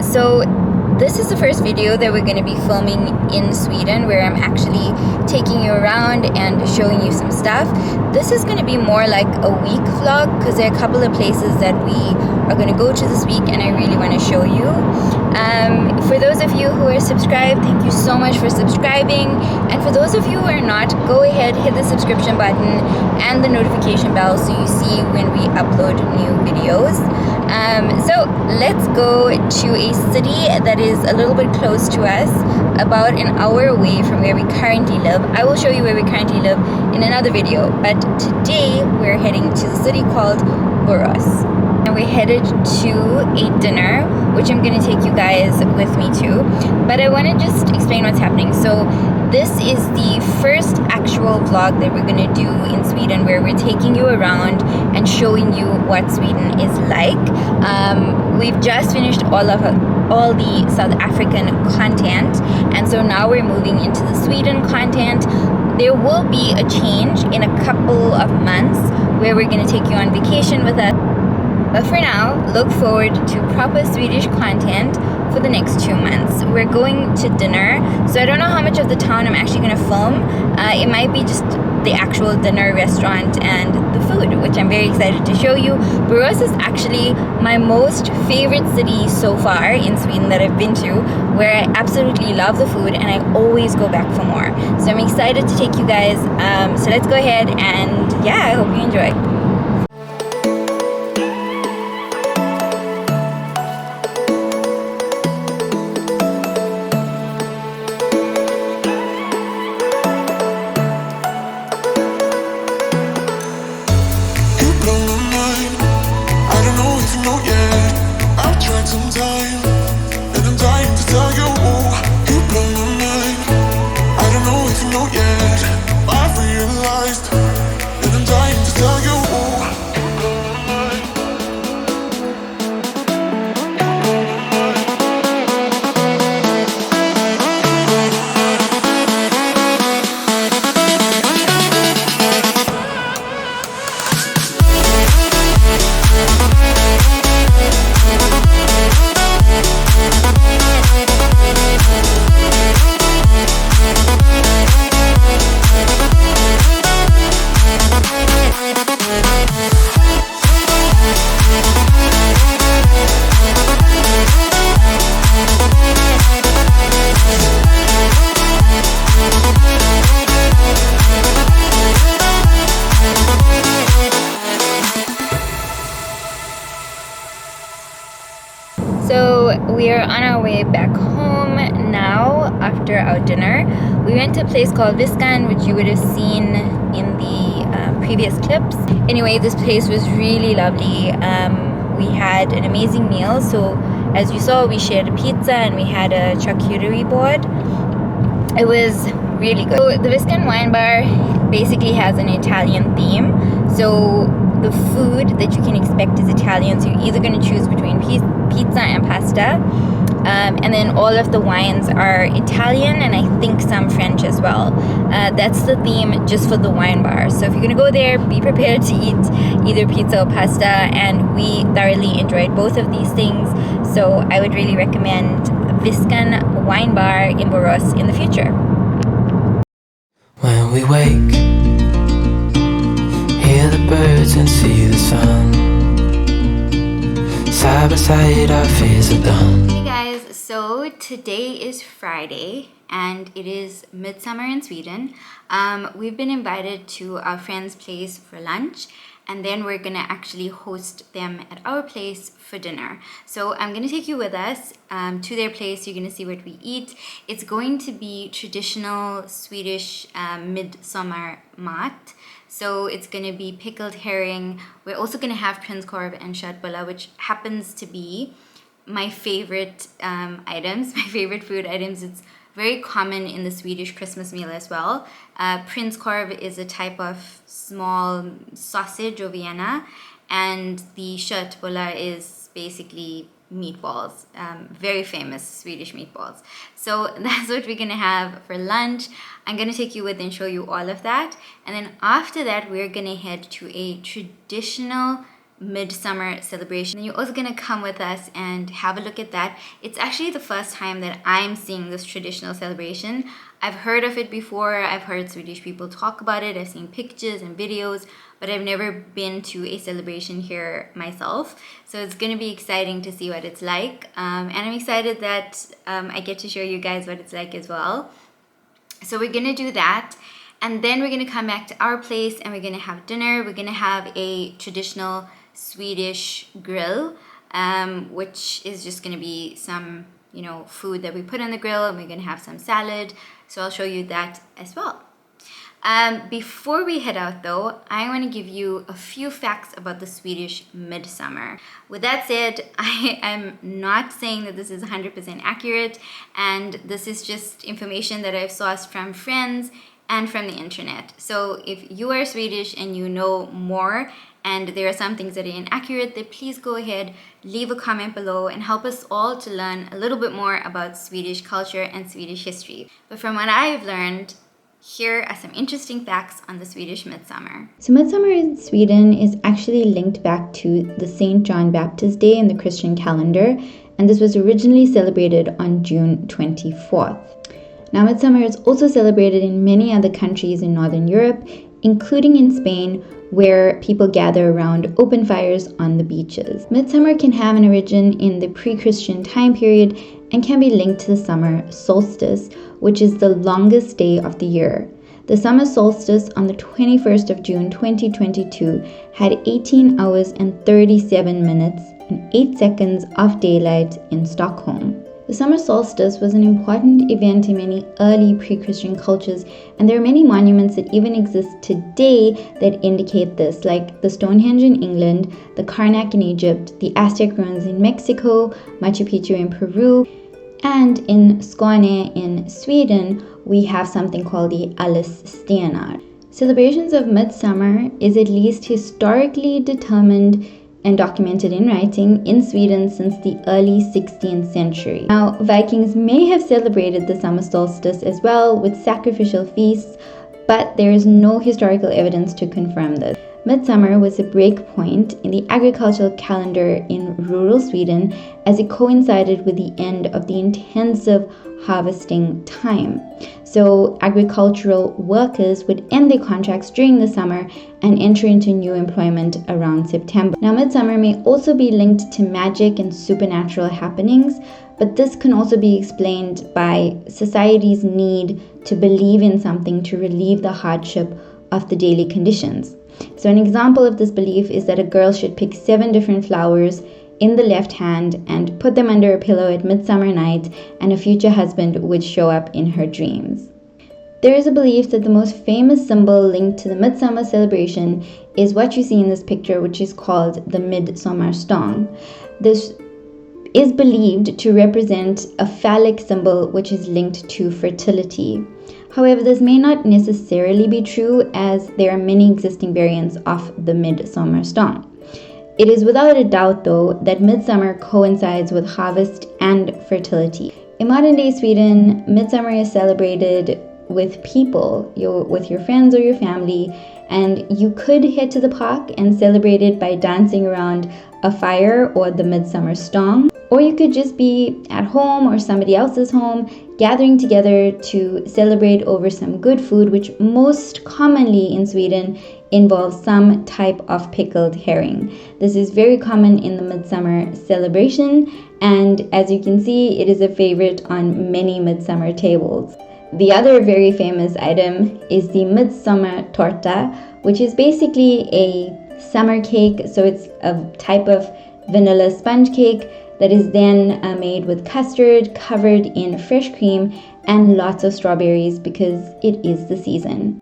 So this is the first video that we're going to be filming in Sweden, where I'm actually taking you around and showing you some stuff. This is going to be more like a week vlog because there are a couple of places that we are going to go to this week and I really want to show you. For those of you who are subscribed, thank you so much for subscribing, and for those of you who are not, go ahead, hit the subscription button and the notification bell so you see when we upload new videos. So let's go to a city that is a little bit close to us, about an hour away from where we currently live. I will show you where we currently live in another video, but today we're heading to the city called Borås. And we're headed to a dinner, which I'm going to take you guys with me to. But I want to just explain what's happening. So this is the first actual vlog that we're going to do in Sweden, where we're taking you around and showing you what Sweden is like. We've just finished all the South African content, and so now we're moving into the Sweden content. There will be a change in a couple of months where we're going to take you on vacation with us. But for now, look forward to proper Swedish content for the next 2 months. We're going to dinner, so I don't know how much of the town I'm actually going to film. It might be just the actual dinner restaurant and the food, which I'm very excited to show you. Borås is actually my most favorite city so far in Sweden that I've been to, where I absolutely love the food and I always go back for more. So I'm excited to take you guys. So let's go ahead and yeah, I hope you enjoy. We are on our way back home now after our dinner. We went to a place called Viskan, which you would have seen in the previous clips. Anyway, this place was really lovely. We had an amazing meal. So as you saw, we shared a pizza and we had a charcuterie board. It was really good. So the Viskan wine bar basically has an Italian theme. So the food that you can expect is Italian, so you're either going to choose between pizza and pasta, and then all of the wines are Italian and I think some French as well. That's the theme just for the wine bar. So if you're going to go there, be prepared to eat either pizza or pasta, and we thoroughly enjoyed both of these things, so I would really recommend Viskan Wine Bar in Borås in the future. When we wake, hear the birds and see the sun. Side by side our fears are done. Hey guys, so today is Friday and it is midsummer in Sweden. We've been invited to our friend's place for lunch, and then we're gonna actually host them at our place for dinner. So I'm gonna take you with us to their place. You're gonna see what we eat. It's going to be traditional Swedish midsummer mat. So it's going to be pickled herring. We're also going to have prinskorv and köttbullar, which happens to be my favorite items, my favorite food items. It's very common in the Swedish Christmas meal as well. Prinskorv is a type of small sausage or Vienna, and the köttbullar is basically meatballs, very famous Swedish meatballs. So that's what we're gonna have for lunch. I'm gonna take you with and show you all of that, and then after that we're gonna head to a traditional Midsummer celebration. You're also gonna come with us and have a look at that. It's actually the first time that I'm seeing this traditional celebration. I've heard of it before. I've heard Swedish people talk about it. I've seen pictures and videos, but I've never been to a celebration here myself. So it's gonna be exciting to see what it's like. And I'm excited that I get to show you guys what it's like as well. So we're gonna do that. And then we're gonna come back to our place and we're gonna have dinner. We're gonna have a traditional Swedish grill, which is just gonna be some, food that we put on the grill, and we're gonna have some salad. So I'll show you that as well. Before we head out though, I want to give you a few facts about the Swedish midsummer. With that said, I am not saying that this is 100% accurate, and this is just information that I've sourced from friends and from the internet. So if you are Swedish and you know more and there are some things that are inaccurate, then please go ahead, leave a comment below and help us all to learn a little bit more about Swedish culture and Swedish history. But from what I've learned, here are some interesting facts on the Swedish midsummer. So midsummer in Sweden is actually linked back to the St. John Baptist Day in the Christian calendar, and this was originally celebrated on June 24th. Now midsummer is also celebrated in many other countries in Northern Europe, including in Spain, where people gather around open fires on the beaches. Midsummer can have an origin in the pre-Christian time period and can be linked to the summer solstice, which is the longest day of the year. The summer solstice on the 21st of June 2022 had 18 hours and 37 minutes and 8 seconds of daylight in Stockholm. The summer solstice was an important event in many early pre-Christian cultures, and there are many monuments that even exist today that indicate this, like the Stonehenge in England, the Karnak in Egypt, the Aztec ruins in Mexico, Machu Picchu in Peru, and in Skåne in Sweden, we have something called the Allestenar. Celebrations of midsummer is at least historically determined and documented in writing in Sweden since the early 16th century. Now, Vikings may have celebrated the summer solstice as well with sacrificial feasts, but there is no historical evidence to confirm this. Midsummer was a break point in the agricultural calendar in rural Sweden as it coincided with the end of the intensive harvesting time. So agricultural workers would end their contracts during the summer and enter into new employment around September. Now, midsummer may also be linked to magic and supernatural happenings, but this can also be explained by society's need to believe in something to relieve the hardship of the daily conditions. So an example of this belief is that a girl should pick 7 different flowers in the left hand and put them under a pillow at midsummer night, and a future husband would show up in her dreams. There is a belief that the most famous symbol linked to the midsummer celebration is what you see in this picture, which is called the Midsummer Stong. This is believed to represent a phallic symbol which is linked to fertility. However, this may not necessarily be true, as there are many existing variants of the Midsummer Stong. It is without a doubt, though, that midsummer coincides with harvest and fertility. In modern-day Sweden, midsummer is celebrated with people, with your friends or your family, and you could head to the park and celebrate it by dancing around a fire or the Midsummer Stong, or you could just be at home or somebody else's home, gathering together to celebrate over some good food, which most commonly in Sweden involves some type of pickled herring. This is very common in the midsummer celebration, and as you can see, it is a favorite on many midsummer tables. The other very famous item is the Midsummer Torta, which is basically a summer cake. So it's a type of vanilla sponge cake that is then made with custard covered in fresh cream and lots of strawberries because it is the season.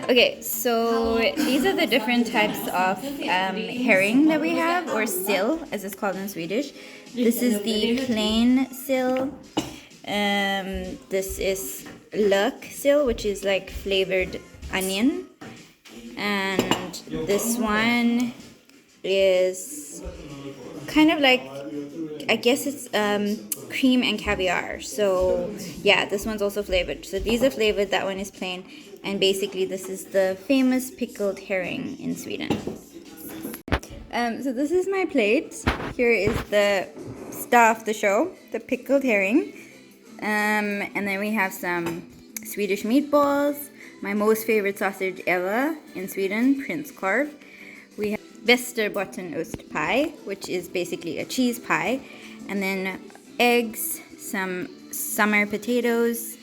Okay, so these are the different types of herring that we have, or sill as it's called in Swedish. This is the plain sill. This is löksil, which is like flavored onion. And this one is kind of like, I guess it's cream and caviar. So yeah, this one's also flavored. So these are flavored, that one is plain. And basically this is the famous pickled herring in Sweden. So this is my plate. Here is the star of the show, the pickled herring. And then we have some Swedish meatballs, my most favorite sausage ever in Sweden, prinskorv. We have Västerbottenost pie, which is basically a cheese pie. And then eggs, some summer potatoes,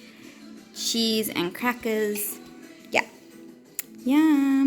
cheese and crackers. Yeah. Yeah.